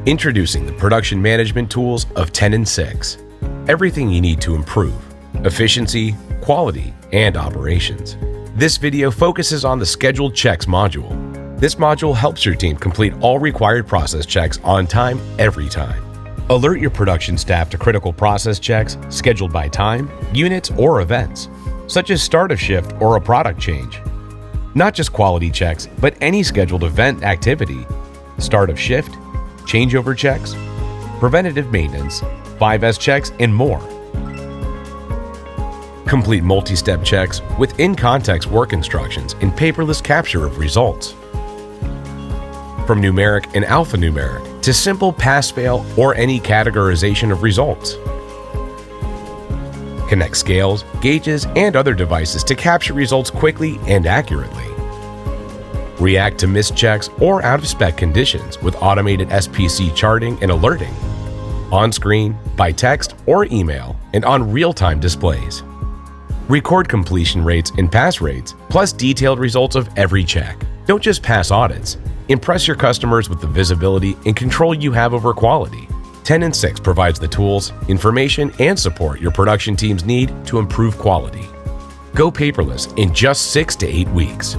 Introducing the production management tools of 10 and 6. Everything you need to improve efficiency, quality, and operations. This video focuses on the Scheduled Checks module. This module helps your team complete all required process checks on time, every time. Alert your production staff to critical process checks scheduled by time, units, or events, such as start of shift or a product change. Not just quality checks, but any scheduled event activity, start of shift, changeover checks, preventative maintenance, 5S checks, and more. Complete multi-step checks with in-context work instructions and paperless capture of results. From numeric and alphanumeric to simple pass-fail or any categorization of results. Connect scales, gauges, and other devices to capture results quickly and accurately. React to missed checks or out-of-spec conditions with automated SPC charting and alerting, on-screen, by text or email, and on real-time displays. Record completion rates and pass rates, plus detailed results of every check. Don't just pass audits. Impress your customers with the visibility and control you have over quality. 10 and 6 provides the tools, information, and support your production teams need to improve quality. Go paperless in just 6 to 8 weeks.